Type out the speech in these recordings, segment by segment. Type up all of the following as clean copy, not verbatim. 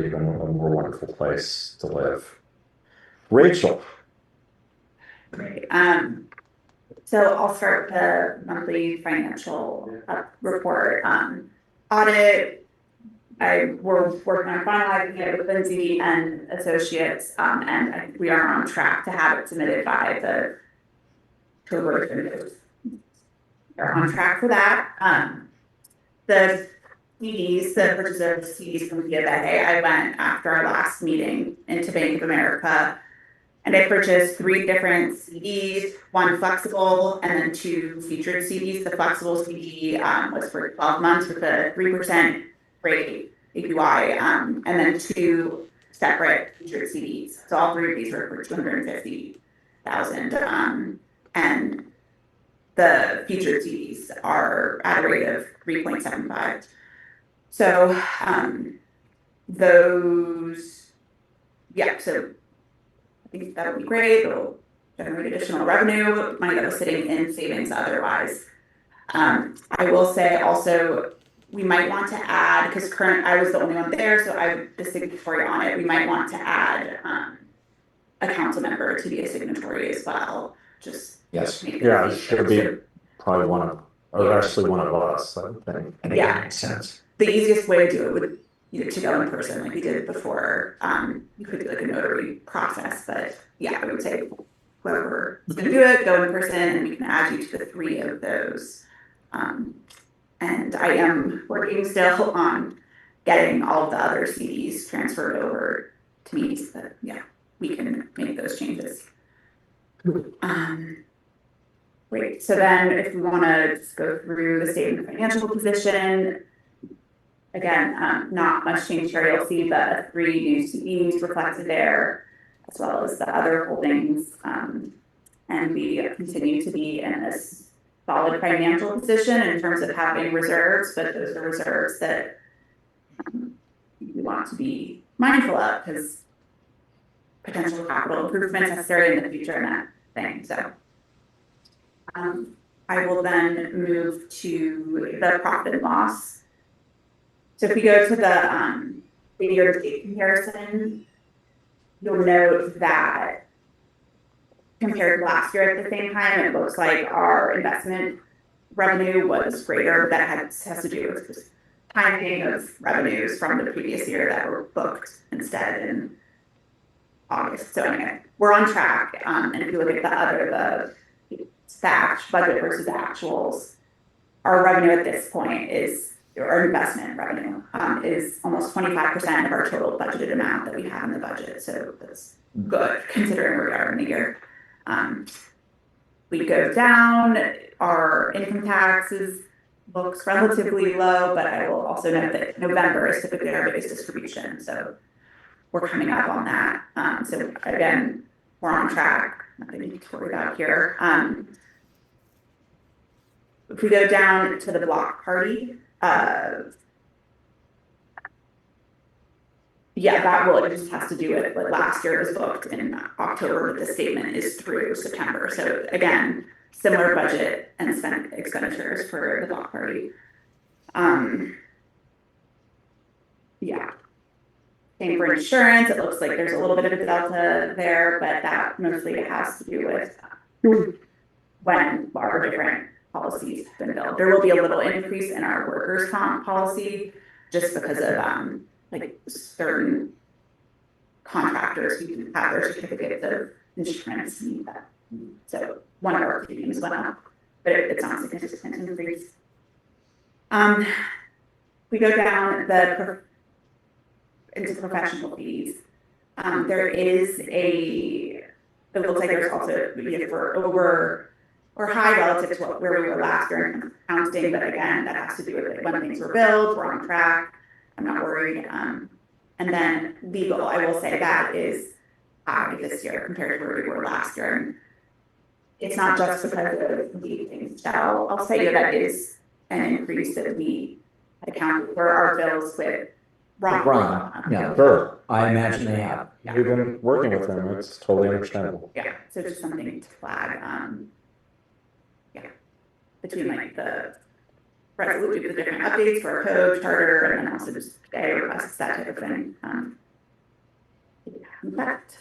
prosperity and a more wonderful place to live. Rachel. Great. So I'll start the monthly financial report. Audit, we're working on finalizing it with Lindsay and Associates, and we are on track to have it submitted by the October 30th. We're on track for that. The CDs, the purchase of CDs from VA, I went after our last meeting into Bank of America, and I purchased 3 different CDs, 1 flexible and then 2 featured CDs. The flexible CD was for 12 months with a 3% rate APY, and then 2 separate featured CDs. So all 3 of these were for $250,000, and the featured CDs are at a rate of 3.75. So those, yeah, so I think that would be great. It'll generate additional revenue, money that was sitting in savings otherwise. I will say also, we might want to add, because I was the only one there, so I'm the signatory on it. We might want to add a council member to be a signatory as well. Just yes, yeah, it should be probably actually one of us, I think. I think that makes sense. The easiest way to do it would either to go in person like we did before. You could do like a notary process, but yeah, I would say whoever is going to do it, go in person, and we can add you to the 3 of those. And I am working still on getting all of the other CDs transferred over to me so that, yeah, we can make those changes. Great. So then if we want to just go through the statement of financial position, again, not much change here. You'll see the 3 new CDs reflected there, as well as the other holdings. And we continue to be in this solid financial position in terms of having reserves, but those are reserves that we want to be mindful of because potential capital improvements necessary in the future and that thing. So I will then move to the profit and loss. So if we go to the year-to-date comparison, you'll note that compared to last year at the same time, it looks like our investment revenue was greater. That has to do with just timing of revenues from the previous year that were booked instead in August. So anyway, we're on track. And if you look at the stats, budget versus actuals, our revenue at this point our investment revenue is almost 25% of our total budgeted amount that we have in the budget. So that's good considering where we are in the year. We go down, our income taxes looks relatively low, but I will also note that November is typically our biggest distribution. So we're coming up on that. So again, we're on track. Nothing to worry about here. If we go down to the block party, yeah, it just has to do with what last year was booked in October, but the statement is through September. So again, similar budget and expenditures for the block party. Yeah. Same for insurance. It looks like there's a little bit of a delta there, but that mostly has to do with when our different policies have been billed. There will be a little increase in our workers' comp policy just because of like certain contractors who can have their certificates of insurance need that. So one of our premiums went up, but it's not a significant increase. We go down into professional fees. It looks like there's also for over or high relative to where we were last year in accounting, but again, that has to do with when things were billed, we're on track. I'm not worried. And then legal, I will say that is high this year compared to where we were last year. And it's not just because of the things that I'll say that is an increase that we account for our bills with Ron. Yeah, sure. I imagine they have. Yeah. We've been working with them. It's totally understandable. Yeah, so just something to flag. Yeah, between like the resolution with different updates for our code, charter, and then also just a requests, that type of thing. In fact,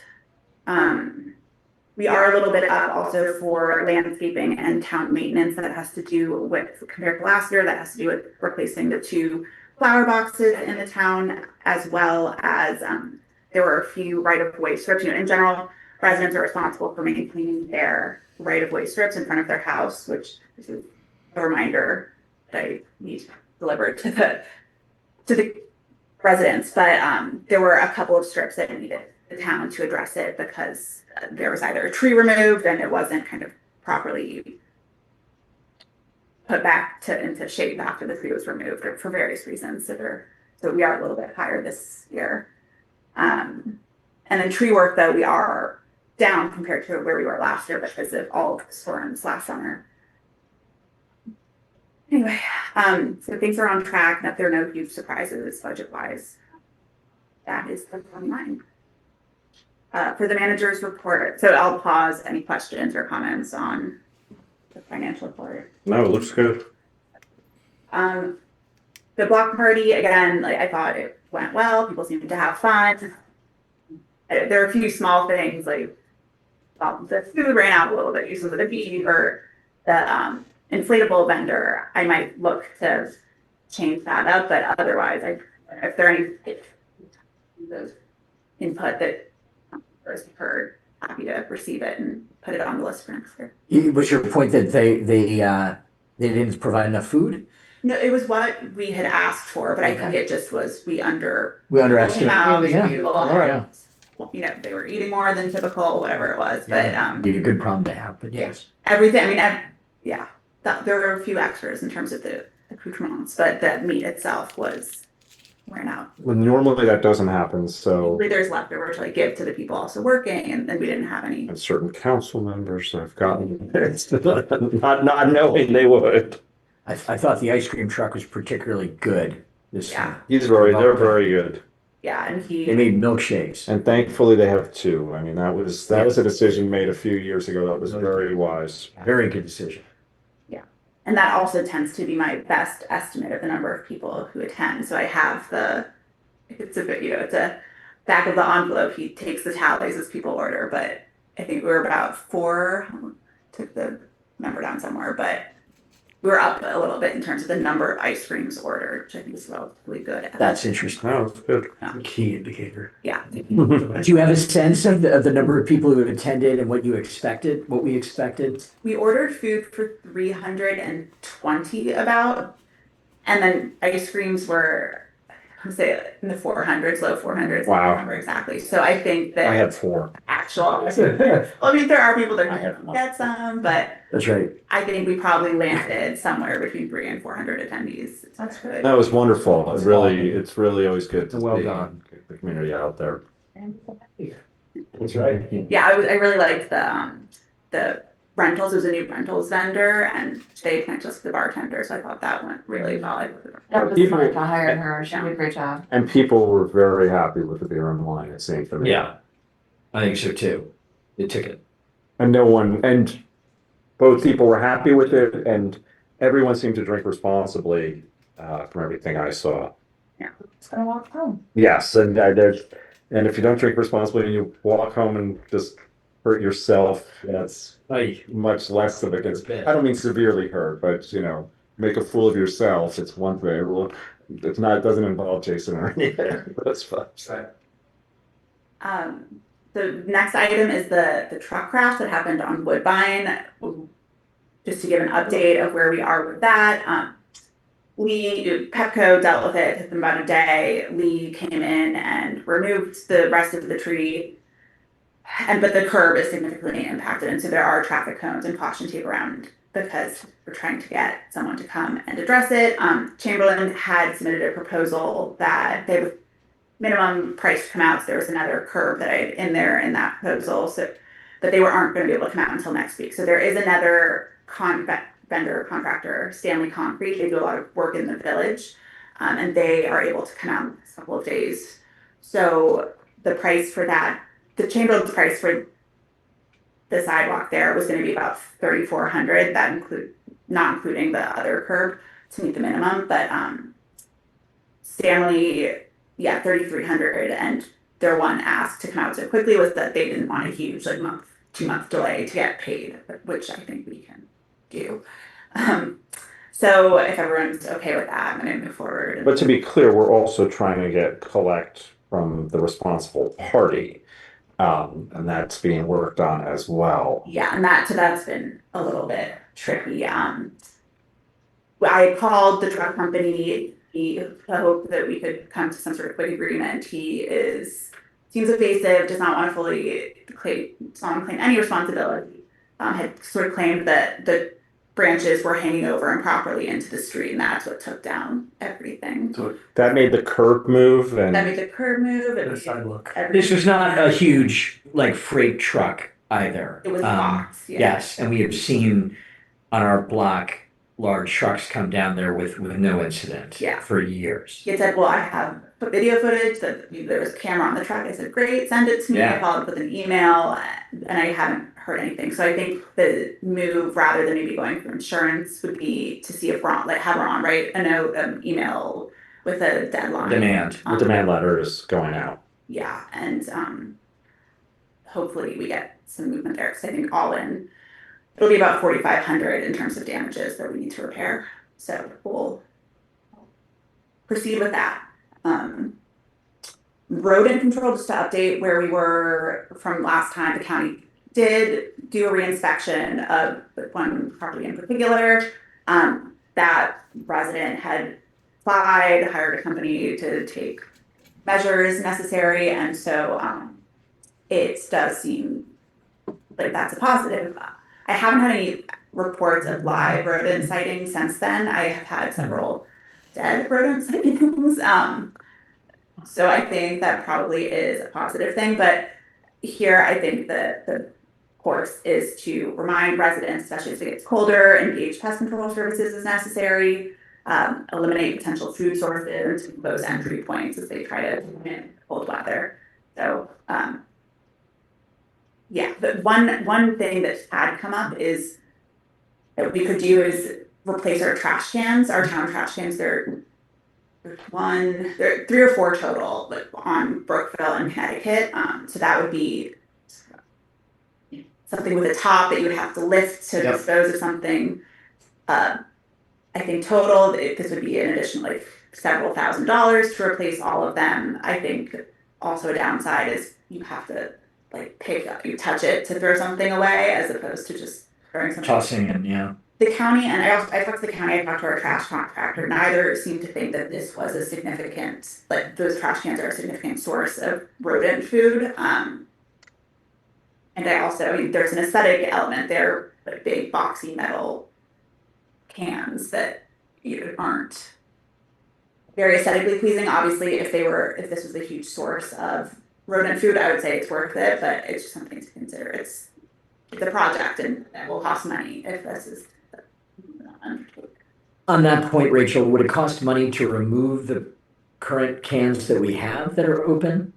we are a little bit up also for landscaping and town maintenance that has to do with, compared to last year, that has to do with replacing the 2 flower boxes in the town, as well as there were a few right-of-way strips. You know, in general, residents are responsible for maintaining their right-of-way strips in front of their house, which is a reminder that I need to deliver to the residents. But there were a couple of strips that needed the town to address it because there was either a tree removed and it wasn't kind of properly put back into shape after the tree was removed, or for various reasons. So we are a little bit higher this year. And then tree work, though, we are down compared to where we were last year because of all of the storms last summer. Anyway, so things are on track, and if there are no huge surprises budget-wise, that is the timeline. For the manager's report, so I'll pause any questions or comments on the financial report. No, it looks good. The block party, again, like I thought it went well. People seemed to have fun. There are a few small things like the food ran out a little bit. Usually the beef or the inflatable vendor, I might look to change that up, but otherwise, if there are any those input that first heard, happy to receive it and put it on the list for next year. Was your point that they didn't provide enough food? No, it was what we had asked for, but I think it just was we underestimated. All right. You know, they were eating more than typical, whatever it was. But Be a good problem to have, but yes. Everything. I mean, there were a few extras in terms of the accoutrements, but the meat itself was ran out. Well, normally that doesn't happen, so. Usually there's leftover to like give to the people also working, and then we didn't have any. And certain council members have gotten not knowing they would. I thought the ice cream truck was particularly good. Yeah. They're very good. Yeah, and They made milkshakes. And thankfully they have 2. I mean, that was a decision made a few years ago that was very wise. Very good decision. And that also tends to be my best estimate of the number of people who attend. So I have it's a back of the envelope. He takes the tallies as people order, but I think we were about 4, took the number down somewhere, but we were up a little bit in terms of the number of ice creams ordered, which I think is relatively good. That's interesting. Oh, that's good. Key indicator. Yeah. Do you have a sense of the number of people who attended and what we expected? We ordered food for 320 about, and then ice creams were, I would say, in the 400s, low 400s. Wow. I don't remember exactly. So I think that I had 4. well, I mean, there are people that I had can one. get some, but That's right. I think we probably landed somewhere between 300 and 400 attendees. That's good. That was wonderful. It's really always good to Well see done. the community out there. That's right. Yeah, I really liked the rentals. It was a new rentals vendor, and they connected us with the bartender, so I thought that went really well. That was People- smart to hire her. She did a great job. And people were very happy with the beer and wine, it seemed to me. Yeah, I think so too. The ticket. And both people were happy with it, and everyone seemed to drink responsibly, from everything I saw. Just gonna walk home. Yes, and if you don't drink responsibly and you walk home and just hurt yourself, that's much less of a concern. I don't mean severely hurt, but make a fool of yourself. It's one thing. Well, it doesn't involve Jason or anything. That's fine. The next item is the truck crash that happened on Woodbine. Just to give an update of where we are with that. Petco dealt with it. It took them about a day. Lee came in and removed the rest of the tree, but the curb is significantly impacted, and so there are traffic cones and caution tape around because we're trying to get someone to come and address it. Chamberlain had submitted a proposal that they would minimum price to come out. So there was another curb that I had in there in that proposal, but they aren't going to be able to come out until next week. So there is another contractor, Stanley Concrete. They do a lot of work in the village, and they are able to come out in a couple of days. So the price for that, the Chamberlain's price for the sidewalk there was going to be about $3,400. That not including the other curb. to meet the minimum, but, Stanley, yeah, 3,300, and their one ask to come out so quickly was that they didn't want a huge, like, 2 month delay to get paid, which I think we can do. So if everyone's okay with that, I'm gonna move forward. But to be clear, we're also trying to collect from the responsible party. And that's being worked on as well. Yeah, and that's been a little bit tricky. I called the truck company. He hoped that we could come to some sort of quick agreement. He seems evasive, does not want to fully claim any responsibility. Had sort of claimed that the branches were hanging over improperly into the street, and that's what took down everything. So that made the curb move That and made the curb move. The sidewalk. everything. This was not a huge, like, freight truck either. It was boxed, yeah. Yes, and we have seen on our block, large trucks come down there with no incident. Yeah. For years. He had said, well, I have video footage that there was a camera on the truck. I said, great, send it to me. Yeah. I followed up with an email, and I haven't heard anything. So I think the move, rather than maybe going for insurance, would be to see if Ron, like, have Ron write a note, email with a deadline. Demand. the demand letter is going out. Yeah, and hopefully we get some movement there, because I think all in, it'll be about 4,500 in terms of damages that we need to repair. So we'll proceed with that. Rodent control, just to update where we were from last time, the county did do a reinspection of one property in particular. That resident had applied, hired a company to take measures necessary, and so it does seem like that's a positive. I haven't had any reports of live rodent sightings since then. I have had several dead rodent sightings. So I think that probably is a positive thing, but here I think that the course is to remind residents, especially as it gets colder, engage pest control services as necessary, eliminate potential food sources, those entry points as they try to win cold weather. So yeah, but one thing that had come up is that we could do is replace our trash cans, our town trash cans. There are 3 or 4 total, like on Brookville and Connecticut. So that would be something with a top that you would have to lift to dispose of something. I think total, this would be an additional like several $1,000s to replace all of them. I think also a downside is you have to like you touch it to throw something away as opposed to just throwing something. Tossing it, yeah. The county, and I talked to the county, I talked to our trash contractor, neither seemed to think that this was a significant, like those trash cans are a significant source of rodent food. And there's an aesthetic element there, like big boxy metal cans that aren't very aesthetically pleasing. Obviously, if this was a huge source of rodent food, I would say it's worth it, but it's just something to consider. It's a project and it will cost money if this is On that point, Rachel, would it cost money to remove the current cans that we have that are open?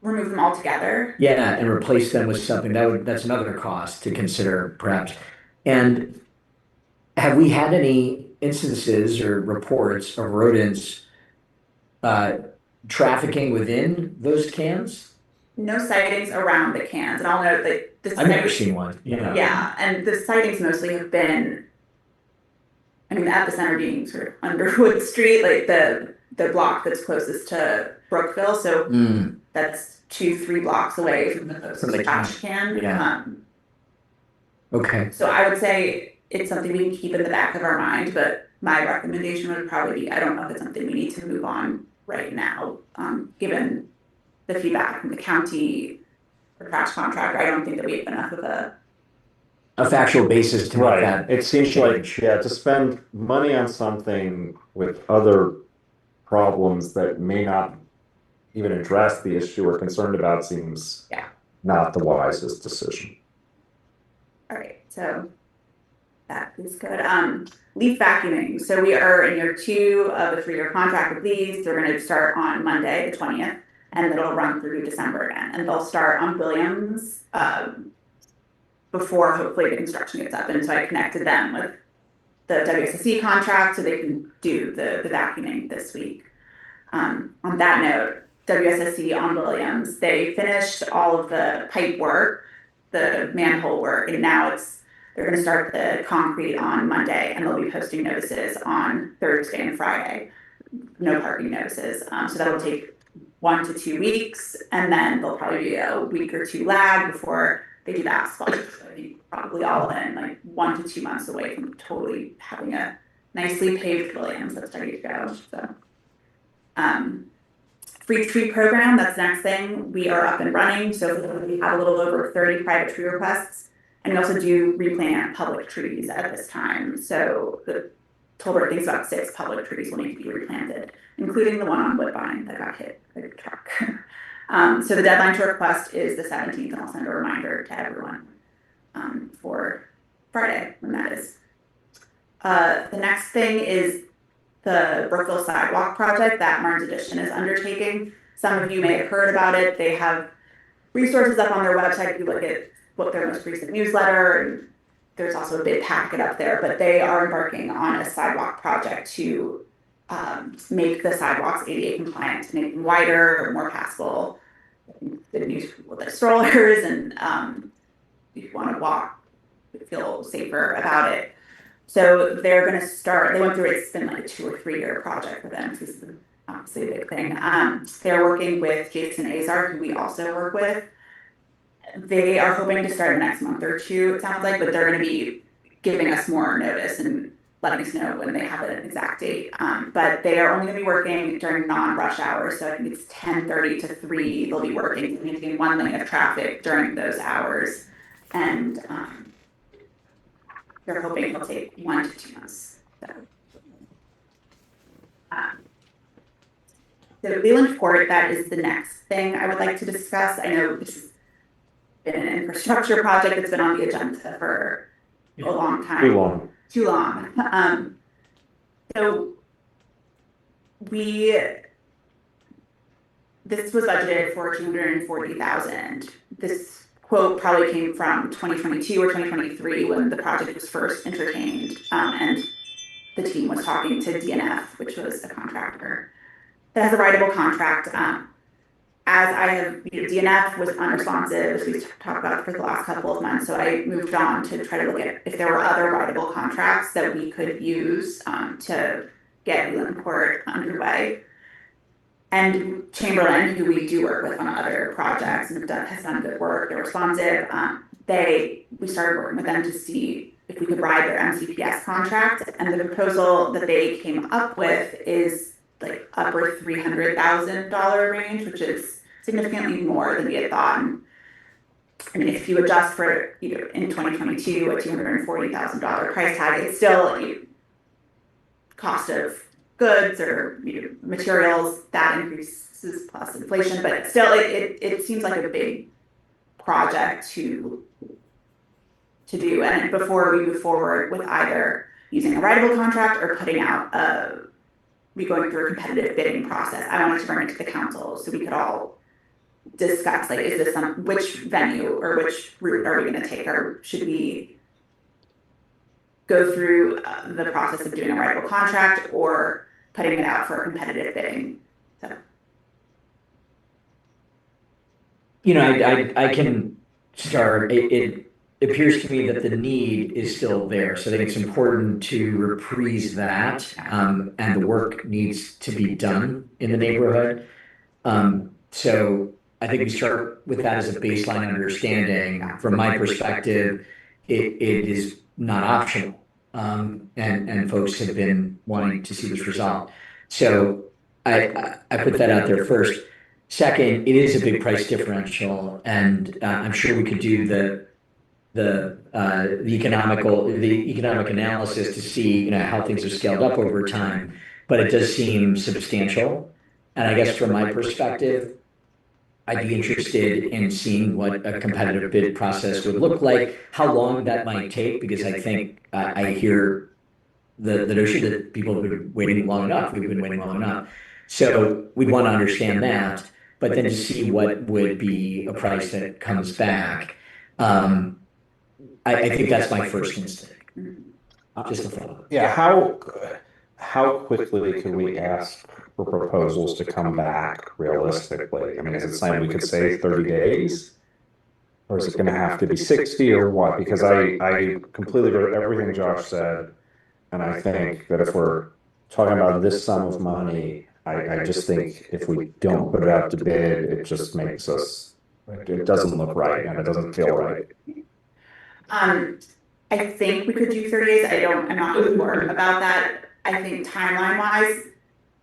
remove them altogether. Yeah, and replace them with something, that's another cost to consider perhaps. And have we had any instances or reports of rodents trafficking within those cans? No sightings around the cans, and I'll note that the I've never seen one, Yeah, and the sightings mostly have been, I mean, the epicenter being sort of Underwood Street, like the block that's closest to Brookville, so that's 2-3 blocks away from the closest trash can. Yeah. Okay. So I would say it's something we can keep in the back of our mind, but my recommendation would probably be, I don't know if it's something we need to move on right now, given the feedback from the county or trash contractor. I don't think that we have enough of a factual basis to make Right, that. it seems like, to spend money on something with other problems that may not even address the issue we're concerned about seems not the wisest decision. All right, so that is good. Leaf vacuuming. So we are in year 2 of a 3-year contract with these. They're going to start on Monday, the 20th, and it'll run through December again. And they'll start on Williams before hopefully the construction gets up. And so I connected them with the WSSC contract so they can do the vacuuming this week. On that note, WSSC on Williams, they finished all of the pipe work, the manhole work, and now they're going to start the concrete on Monday, and they'll be posting notices on Thursday and Friday. No parking notices. So that'll take 1 to 2 weeks, and then there'll probably be a week or two lag before they do the asphalt. So I think probably all in like 1 to 2 months away from totally having a nicely paved Williams that's ready to go. So, free tree program, that's the next thing. We are up and running. So we have a little over 30 private tree requests, and we also do replant public trees at this time. So the Tolbert thinks about 6 public trees will need to be replanted, including the one on Woodbine that got hit by the truck. So the deadline to request is the 17th, and I'll send a reminder to everyone for Friday when that is. The next thing is the Brookville Sidewalk project that Martin's Edition is undertaking. Some of you may have heard about it. They have resources up on their website if you look at what their most recent newsletter, and there's also a big packet up there, but they are embarking on a sidewalk project to make the sidewalks ADA compliant, to make them wider, more passable. The new with the strollers, and if you want to walk, feel safer about it. So they're going to start. They went through it. It's been like a 2 or 3 year project for them. This is obviously a big thing. They're working with Jason Azar, who we also work with. They are hoping to start next month or 2, it sounds like, but they're going to be giving us more notice and letting us know when they have an exact date. But they are only going to be working during non-rush hours, so I think it's 10:30 to 3. They'll be working, maintaining 1 lane of traffic during those hours, and they're hoping it'll take 1 to 2 months. So, the Leland Court, that is the next thing I would like to discuss. I know this has been an infrastructure project that's been on the agenda for a long time. Too long. So this was budgeted for $240,000. This quote probably came from 2022 or 2023 when the project was first entertained, and the team was talking to DNF, which was a contractor that has a writable contract. As I have, DNF was unresponsive, as we talked about for the last couple of months. So I moved on to try to look at if there were other writable contracts that we could use to get Leland Court underway. And Chamberlain, who we do work with on other projects and has done good work, they're responsive. We started working with them to see if we could ride their MCPS contract. And the proposal that they came up with is like upper $300,000 range, which is significantly more than we had thought. And, I mean, if you adjust for in 2022 a $240,000 price tag, it's still cost of goods or materials that increases plus inflation, but still it seems like a big project to do. And before we move forward with either using a writable contract or putting out going through a competitive bidding process, I wanted to bring it to the council so we could all discuss, like, is this which venue or which route are we going to take, or should we go through the process of doing a writable contract or putting it out for competitive bidding? So. I can start. It appears to me that the need is still there. So I think it's important to reprise that, and the work needs to be done in the neighborhood. So I think we start with that as a baseline understanding. From my perspective, it is not optional, and folks have been wanting to see this resolved. So I put that out there first. Second, it is a big price differential, and I'm sure we could do the economic analysis to see how things have scaled up over time, but it does seem substantial. And I guess from my perspective, I'd be interested in seeing what a competitive bid process would look like, how long that might take, because I think I hear the notion that people have been waiting long enough. We've been waiting long enough. So we'd want to understand that, but then to see what would be a price that comes back. I think that's my first instinct. Just a thought. Yeah, how quickly can we ask for proposals to come back realistically? I mean, is it something we could say 30 days? Or is it gonna have to be 60 or what? Because I completely agree with everything Josh said. And I think that if we're talking about this sum of money, I just think if we don't put it out to bid, it just makes us, it doesn't look right and it doesn't feel right. I think we could do 30 days. I'm not sure about that. I think timeline wise,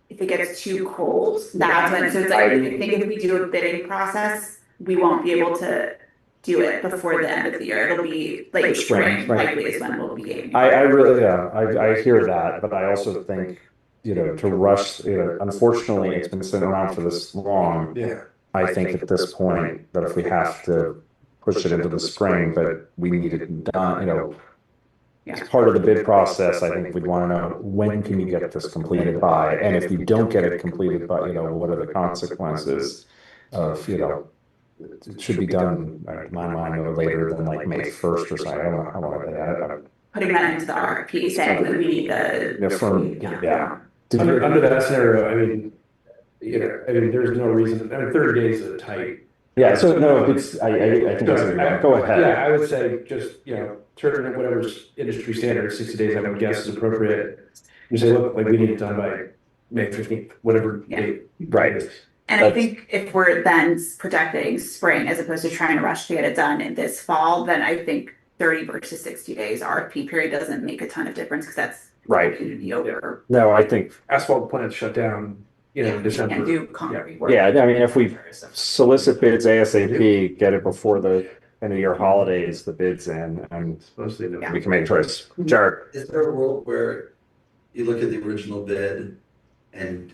if it gets too cold, that's when, so it's like, I think if we do a bidding process, we won't be able to do it before the end of the year. It'll be like spring likely is when we'll be getting. I really, yeah, I hear that, but I also think, to rush, unfortunately, it's been sitting around for this long. Yeah. I think at this point that if we have to push it into the spring, but we need it done, as part of the bid process, I think we'd want to know when can you get this completed by, and if you don't get it completed by, what are the consequences of, it should be done, in my mind, no later than like May 1st or something. I don't know how long that. Putting that into the RFP, saying that we need Yeah. Under that scenario, I mean, there's no reason, 30 days is tight. Yeah, so no, I think that's go ahead. Yeah, I would say just, certain whatever's industry standard, 60 days, I would guess is appropriate. You say, look, like we need it done by May 15th, whatever date. Right. And I think if we're then projecting spring as opposed to trying to rush to get it done in this fall, then I think 30 versus 60 days RFP period doesn't make a ton of difference because that's right. Over. No, I think asphalt plants shut down, in December. Can't do concrete work. Yeah, I mean, if we solicit bids ASAP, get it before the end of year holidays, the bids in, and we can make a choice. Jared. Is there a world where you look at the original bid and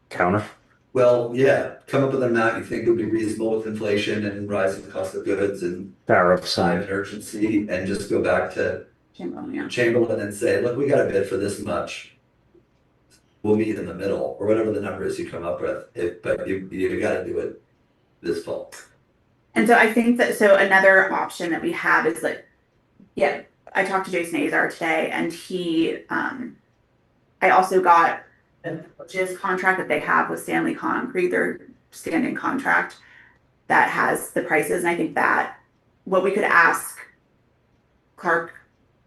Counter? well, yeah, come up with an amount you think would be reasonable with inflation and rising cost of goods and Tariffs. time and urgency, and just go back to Chamberlain, Chamberlain and say, look, we got a bid for this much. We'll meet in the middle, or whatever the number is you come up with, but you gotta do it this fall. And so I think that, so another option that we have is like, I talked to Jason Azar today and he, I also got a purchase contract that they have with Stanley Concrete, their standing contract that has the prices. And I think that what we could ask Clark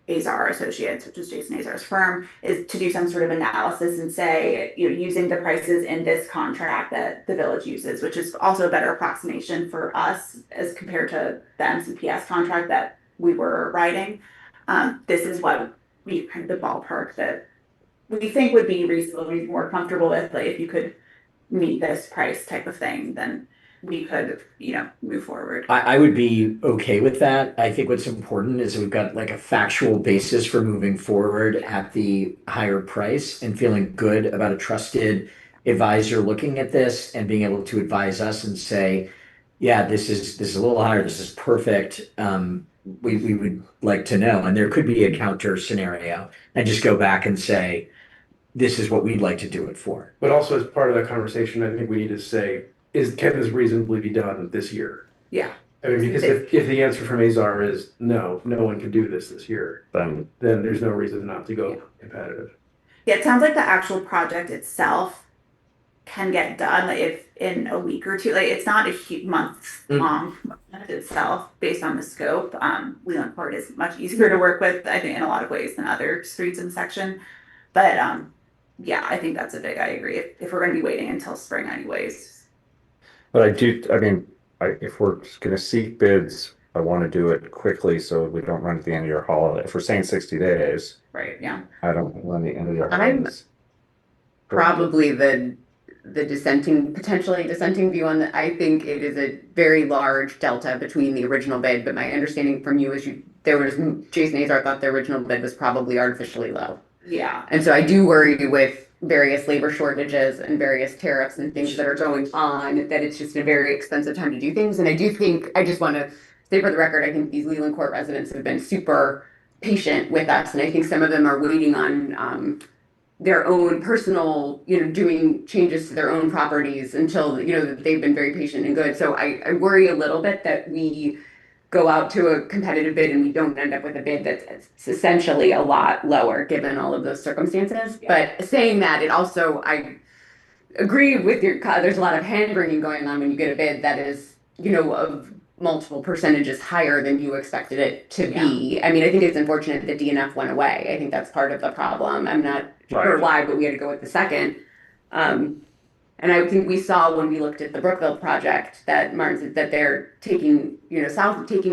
Azar Associates, which is Jason Azar's firm, is to do some sort of analysis and say, using the prices in this contract that the village uses, which is also a better approximation for us as compared to the MCPS contract that we were writing. This is what we kind of the ballpark that we think would be reasonably more comfortable with, like if you could meet this price type of thing, then we could, move forward. I would be okay with that. I think what's important is we've got like a factual basis for moving forward at the higher price and feeling good about a trusted advisor looking at this and being able to advise us and say, yeah, this is a little higher, this is perfect. We would like to know, and there could be a counter scenario, and just go back and say, this is what we'd like to do it for. But also as part of that conversation, I think we need to say, can this reasonably be done this year? Yeah. I mean, because if the answer from Azar is no one can do this year, then there's no reason not to go competitive. Yeah, it sounds like the actual project itself can get done if in a week or two. Like it's not a huge month long itself based on the scope. Leland Court is much easier to work with, I think, in a lot of ways than other streets in section. But I think that's I agree. If we're going to be waiting until spring anyways. But if we're going to seek bids, I want to do it quickly so we don't run to the end of your holiday. If we're saying 60 days, right? Yeah. I don't run the end of your I'm holidays. probably the potentially dissenting view on that. I think it is a very large delta between the original bid, but my understanding from you is Jason Azar thought the original bid was probably artificially low. Yeah. And so I do worry with various labor shortages and various tariffs and things that are going on, that it's just a very expensive time to do things. And I do think, I just want to say for the record, I think these Leland Court residents have been super patient with us. And I think some of them are waiting on their own personal, doing changes to their own properties until, they've been very patient and good. So I worry a little bit that we go out to a competitive bid and we don't end up with a bid that's essentially a lot lower, given all of those circumstances. But saying that, it also, I agree with there's a lot of hand wringing going on when you get a bid that is, of multiple percentages higher than you expected it to be. I mean, I think it's unfortunate that DNF went away. I think that's part of the problem. I'm not sure why, but we had to go with the second. And I think we saw when we looked at the Brookville project that that they're taking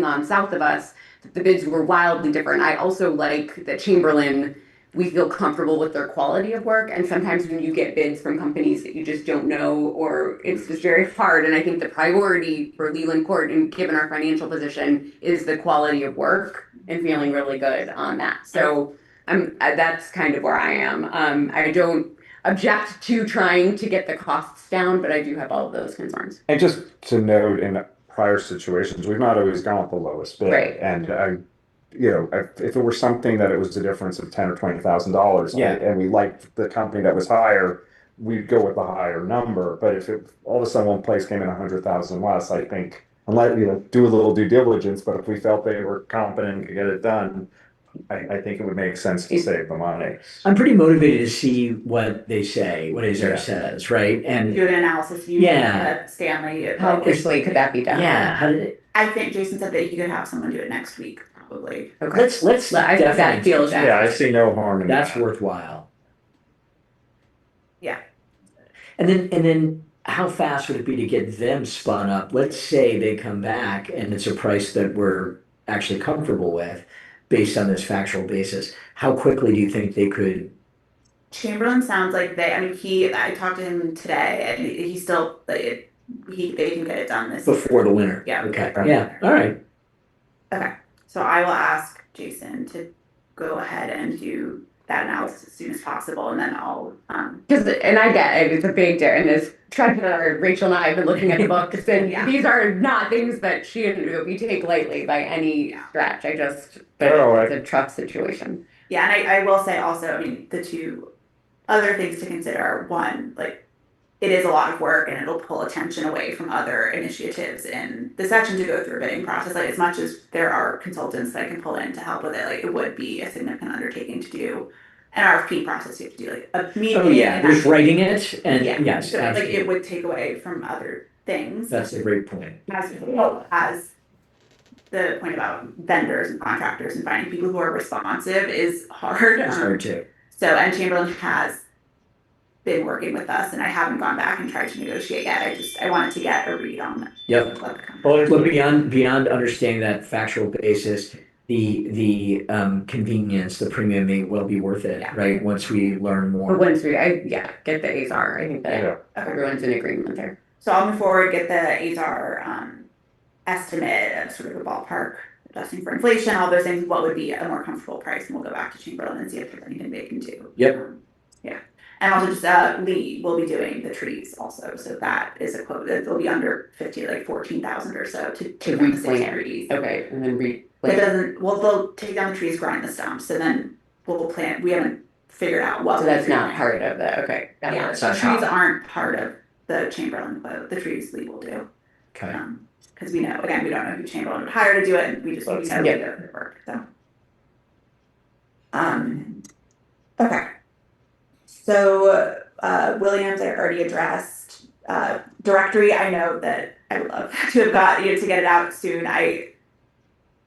on south of us, the bids were wildly different. I also like that Chamberlain, we feel comfortable with their quality of work. And sometimes when you get bids from companies that you just don't know, or it's just very hard. And I think the priority for Leland Court, and given our financial position, is the quality of work and feeling really good on that. So that's kind of where I am. I don't object to trying to get the costs down, but I do have all of those concerns. And just to note, in prior situations, we've not always gone with the lowest bid. Right. And if it were something that it was a difference of $10,000 or $20,000, Yeah. and we liked the company that was higher, we'd go with the higher number. But if all of a sudden one place came in 100,000 less, I think, unless do a little due diligence. But if we felt they were competent and could get it done, I think it would make sense to save the money. I'm pretty motivated to see what they say, what Azar says, right? And Do an analysis. Stanley. How quickly could that be done? yeah, how did it? I think Jason said that he could have someone do it next week, probably. Okay. Let's I think that definitely- feels that. Yeah, I see no harm in That's that. worthwhile. Yeah. And then how fast would it be to get them spun up? Let's say they come back and it's a price that we're actually comfortable with based on this factual basis. How quickly do you think they could? Chamberlain sounds like I talked to him today, and he still, they can get it done this. Before the winter? Yeah. Okay, yeah, all right. Okay, so I will ask Jason to go ahead and do that analysis as soon as possible, and then I'll, And I get it, it's a big difference. Treasurer Rachel and I have been looking at the books, and Yeah. these are not things that we take lightly by any stretch. But Oh, it's a tough situation. yeah, and I will say also, the two other things to consider are, one, it is a lot of work and it'll pull attention away from other initiatives in the section to go through a bidding process. As much as there are consultants that I can pull in to help with it, it would be a significant undertaking to do an RFP process. You have to do a meeting. Oh, yeah, and there's writing it and yeah, yes, so, absolutely. it would take away from other things. That's a great point. As well as the point about vendors and contractors and finding people who are responsive is hard. It's hard too. So, and Chamberlain has been working with us, and I haven't gone back and tried to negotiate yet. I wanted to get a read on that. Yep. Look, beyond understanding that factual basis, the convenience, the premium may well be worth it, Yeah. right? Once we learn more. But once get the ASR, I think that Yeah. everyone's in agreement there. So I'll move forward, get the AZAR estimate of sort of a ballpark, adjusting for inflation, all those things, what would be a more comfortable price, and we'll go back to Chamberlain and see if there's anything they can do. Yep. Yeah, and also just Lee will be doing the trees also, so that is a quote, it'll be under 14,000 or so to take down the 6 replant. trees. Okay, and then They'll take down the trees, grind the stumps, and then we'll plant, we haven't figured out what. so that's not part of the, okay. Yeah, That's so not trees how. aren't part of the Chamberlain, but the trees Lee will do. Okay. Because we know, again, we don't know who Chamberlain would hire to do it, and we know we Yeah. do the work, so. Okay. So, Williams, I already addressed, directory, I know that I would love to have got, to get it out soon, it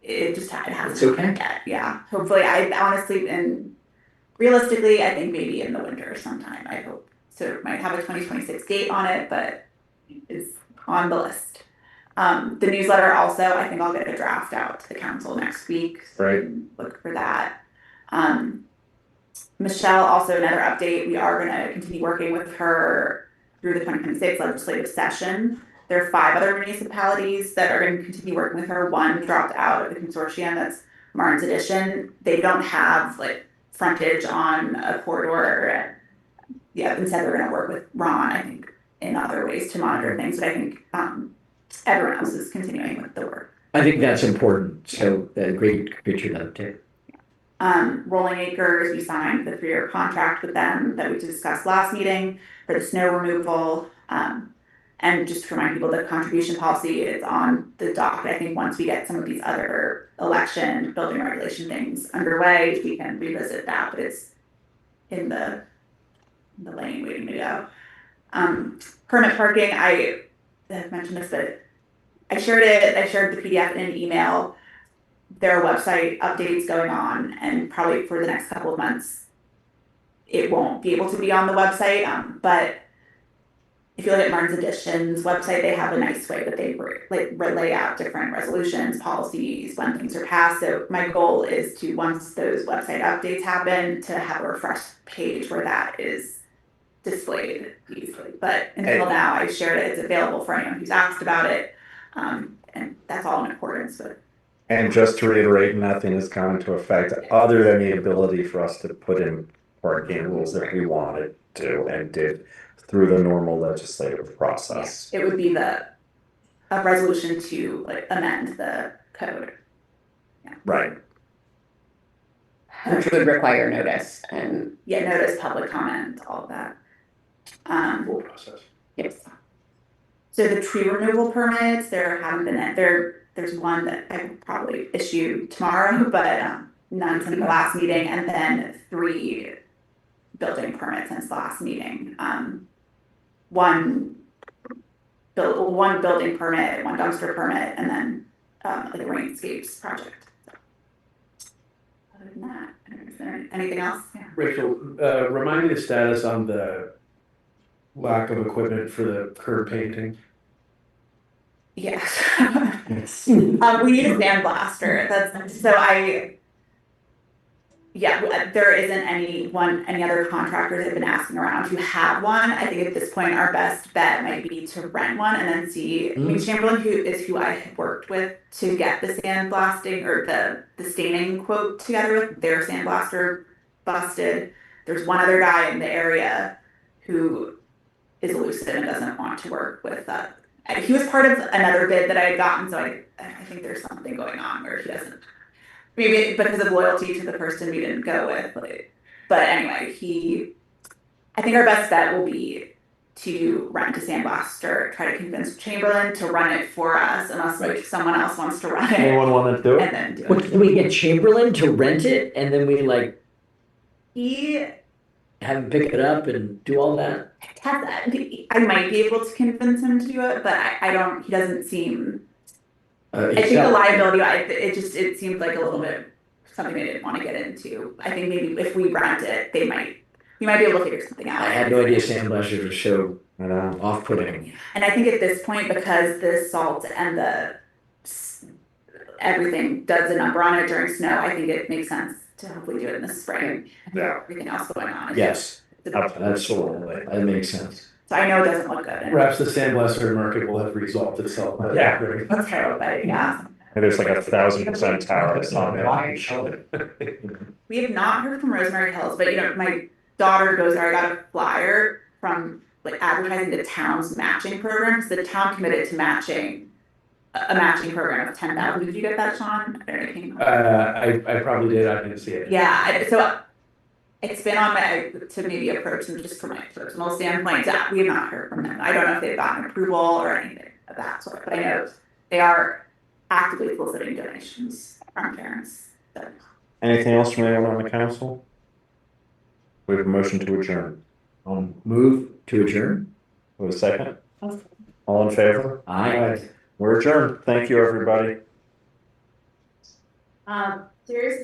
It's hasn't okay. happened yet, yeah, hopefully, I honestly, and realistically, I think maybe in the winter sometime, I hope. So it might have a 2026 date on it, but it's on the list. The newsletter also, I think I'll get a draft out to the council next week. So Right. you can look for that. Michelle, also another update, we are gonna continue working with her through the 2026 legislative session. There are 5 other municipalities that are gonna continue working with her. One dropped out of the consortium, that's Martin's Addition. They don't have frontage on a corridor. Yeah, instead they're gonna work with Ron, I think, in other ways to monitor things, but I think everyone else is continuing with the work. I think that's important. So great to know too. Rolling Acres, we signed the 3-year contract with them that we discussed last meeting for the snow removal. And just to remind people, the contribution policy is on the docket. I think once we get some of these other election, building regulation things underway, we can revisit that, but it's in the lane waiting to go. Permit parking, I have mentioned this, but I shared the PDF in an email. There are website updates going on, and probably for the next couple of months, it won't be able to be on the website. But if you look at Martin's Editions website, they have a nice way that they lay out different resolutions, policies, when things are passed. So my goal is to, once those website updates happen, to have a refreshed page where that is displayed easily. But until now, I shared it. It's available for anyone who's asked about it. And that's all in accordance with. And just to reiterate, nothing has come into effect other than the ability for us to put in parking rules that we wanted to and did through the normal legislative process. It would be a resolution to amend the code. Yeah. Right. Which would require notice and. Yeah, notice, public comment, all of that. Full process. Yes. So the tree removal permits, there haven't been, there's one that I will probably issue tomorrow, but none since the last meeting, and then 3 building permits since the last meeting. One building permit, 1 dumpster permit, and then the Rainscapes project. Other than that, is there anything else? Yeah. Rachel, remind me the status on the lack of equipment for the curb painting. Yes. Yes. We need a sandblaster. There isn't any other contractors that have been asking around who have one. I think at this point, our best bet might be to rent one and then see. I mean, Chamberlain, who I had worked with to get the sandblasting or the staining quote together with, their sandblaster busted. There's one other guy in the area who is elusive and doesn't want to work with that. He was part of another bid that I had gotten, so I think there's something going on where he doesn't. Maybe because of loyalty to the person we didn't go with. But anyway, I think our best bet will be to rent a sandblaster, try to convince Chamberlain to run it for us, unless someone else wants to run it. Anyone want to do And it? then do What, it. can we get Chamberlain to rent it and then we He have him pick it up and do all that? I might be able to convince him to do it, but I don't. He doesn't seem. I It's think the got- liability. It seems like a little bit something they didn't want to get into. I think maybe if we rent it, we might be able to figure something out. I had no idea sandblasters were so I know. off-putting. And I think at this point, because the salt and everything does a number on it during snow, I think it makes sense to hopefully do it in the spring. Yeah. Everything else going on. Yes, It's absolutely. That makes sense. So I know it doesn't look good. And Perhaps the sandblaster market will have resolved itself. Yeah. it's terrible, but yeah. And there's like 1,000% tariffs on it. We have not heard from Rosemary Hills, but my daughter goes there. I got a flyer from advertising the town's matching program, because the town committed to matching a matching program of 10,000. Did you get that, Sean? I don't know if you- I probably did. I didn't see it. Yeah, so it's been on my to maybe approach them just from my personal standpoint. We have not heard from them. I don't know if they've gotten approval or anything of that sort, but I know they are actively soliciting donations from parents. So. Anything else from anyone on the council? We have a motion to adjourn. Move to adjourn? With a second? All in favor? Aye. We're adjourned. Thank you, everybody. Seriously.